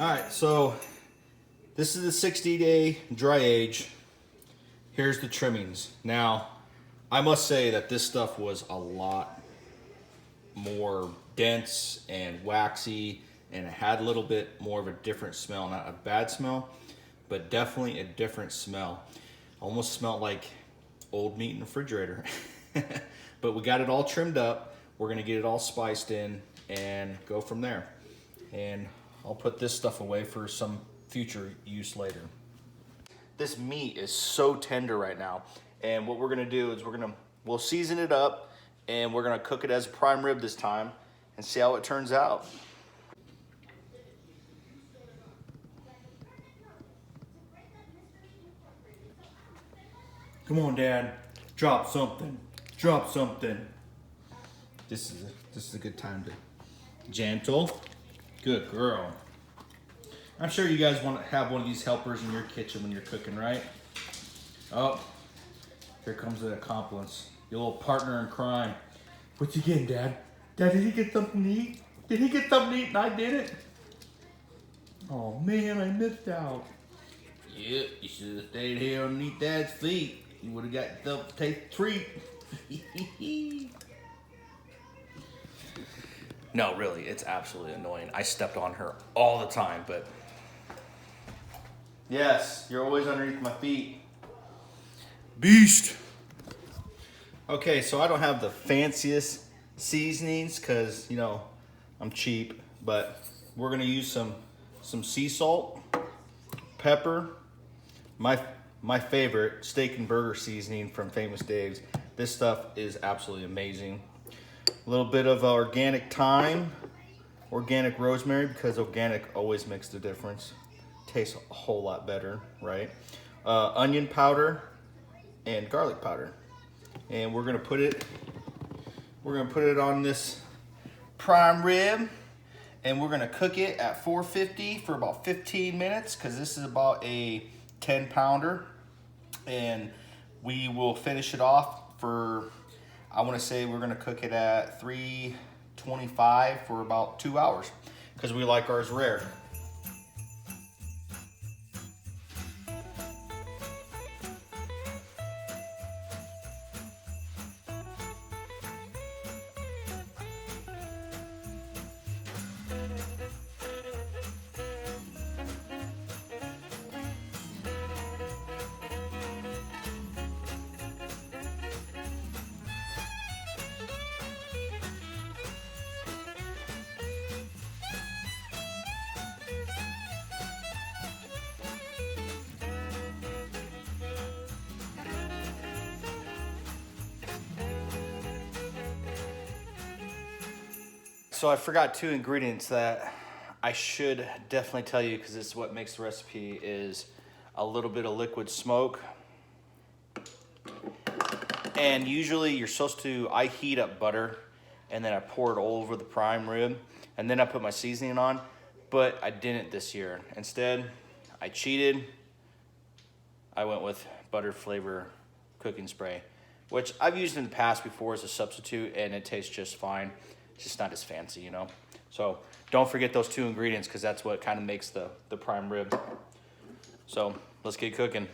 All right, so this is the 60-day dry age. Here's the trimmings. Now, I must say that this stuff was a lot more dense and waxy, and it had a little bit more of a different smell. Not a bad smell, but definitely a different smell. Almost smelled like old meat in the refrigerator. But we got it all trimmed up. We're gonna get it all spiced in and go from there. And I'll put this stuff away for some future use later. This meat is so tender right now. And what we're gonna do is we'll season it up, and we're gonna cook it as a prime rib this time and see how it turns out. Come on, Dad, drop something, drop something. This is a good time to gentle. Good girl. I'm sure you guys want to have one of these helpers in your kitchen when you're cooking, right? Oh, here comes the accomplice, your little partner in crime. What you getting, Dad? Dad, did he get something to eat? Did he get something to eat and I didn't? Oh man, I missed out. Yep, you should have stayed here underneath Dad's feet. You would have got yourself a tasty treat. No, really, it's absolutely annoying. I stepped on her all the time, but yes, you're always underneath my feet. Beast. Okay, so I don't have the fanciest seasonings because, you know, I'm cheap, but we're gonna use some sea salt, pepper, my favorite steak and burger seasoning from Famous Dave's. This stuff is absolutely amazing. A little bit of organic thyme, organic rosemary, because organic always makes the difference. Tastes a whole lot better, right? Onion powder and garlic powder. And we're gonna put it on this prime rib, and we're gonna cook it at 450 for about 15 minutes, because this is about a 10-pounder. And we will finish it off for, I want to say we're going to cook it at 325 for about 2 hours, because we like ours rare. So I forgot 2 ingredients that I should definitely tell you, because this is what makes the recipe, is a little bit of liquid smoke. And usually you're supposed to, I heat up butter and then I pour it all over the prime rib, and then I put my seasoning on, but I didn't this year. Instead, I cheated. I went with butter flavor cooking spray, which I've used in the past before as a substitute, and it tastes just fine. It's just not as fancy, you know? So don't forget those 2 ingredients, because that's what kind of makes the prime rib. So let's get cooking.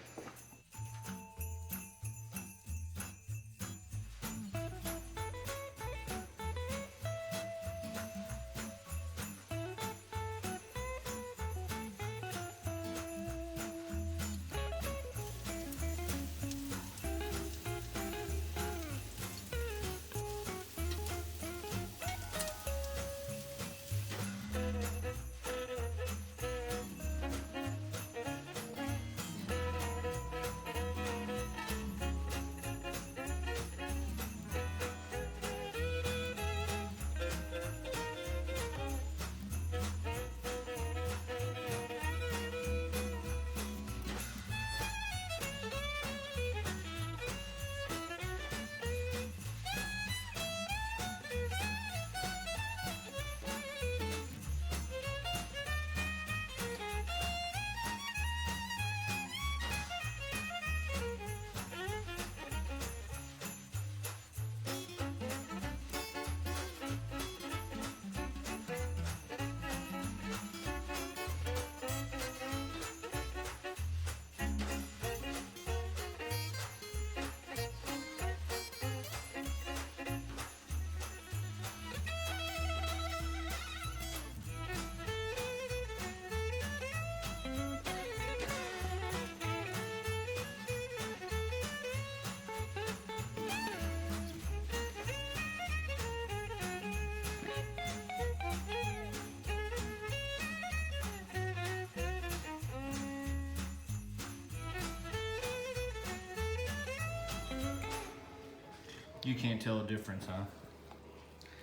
You can't tell a difference, huh?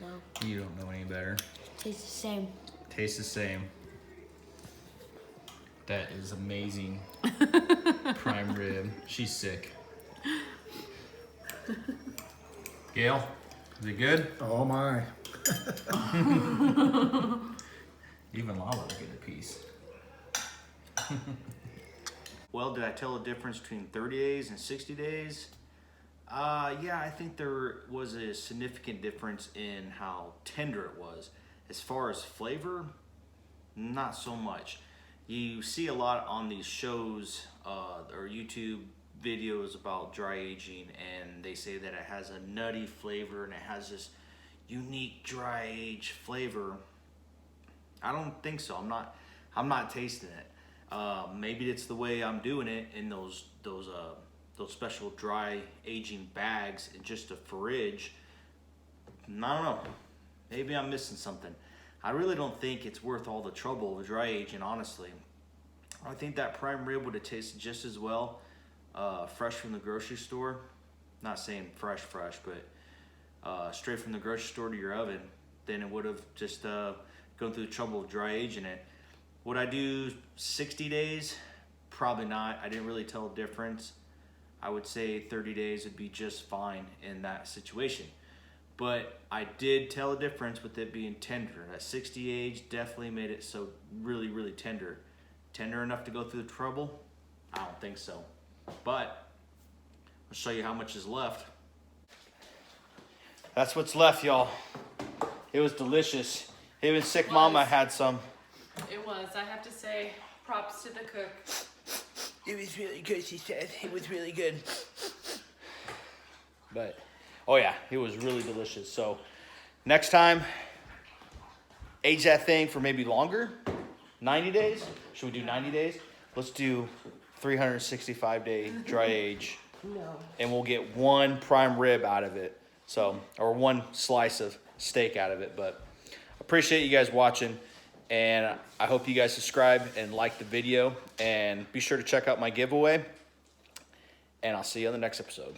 No. You don't know any better. Tastes the same. Tastes the same. That is amazing. Prime rib. She's sick. Gail, is it good? Oh my. Even Lala will get a piece. Well, did I tell a difference between 30 days and 60 days? Yeah, I think there was a significant difference in how tender it was. As far as flavor, not so much. You see a lot on these shows or YouTube videos about dry aging, and they say that it has a nutty flavor and it has this unique dry age flavor. I don't think so. I'm not tasting it. Maybe it's the way I'm doing it in those special dry aging bags in just a fridge. I don't know. Maybe I'm missing something. I really don't think it's worth all the trouble of dry aging, honestly. I think that prime rib would have tasted just as well fresh from the grocery store. Not saying fresh, but straight from the grocery store to your oven. Then it would have just gone through the trouble of dry aging it. Would I do 60 days? Probably not. I didn't really tell a difference. I would say 30 days would be just fine in that situation. But I did tell a difference with it being tender. That 60 age definitely made it so really, really tender. Tender enough to go through the trouble? I don't think so. But I'll show you how much is left. That's what's left, y'all. It was delicious. Even Sick Mama had some. It was. I have to say, props to the cook. It was really good, she said. It was really good. But, oh yeah, it was really delicious. So, next time, age that thing for maybe longer. 90 days? Should we do 90 days? Let's do 365-day dry age. No. And we'll get one prime rib out of it. So, or one slice of steak out of it. But, appreciate you guys watching. And I hope you guys subscribe and like the video. And be sure to check out my giveaway. And I'll see you on the next episode.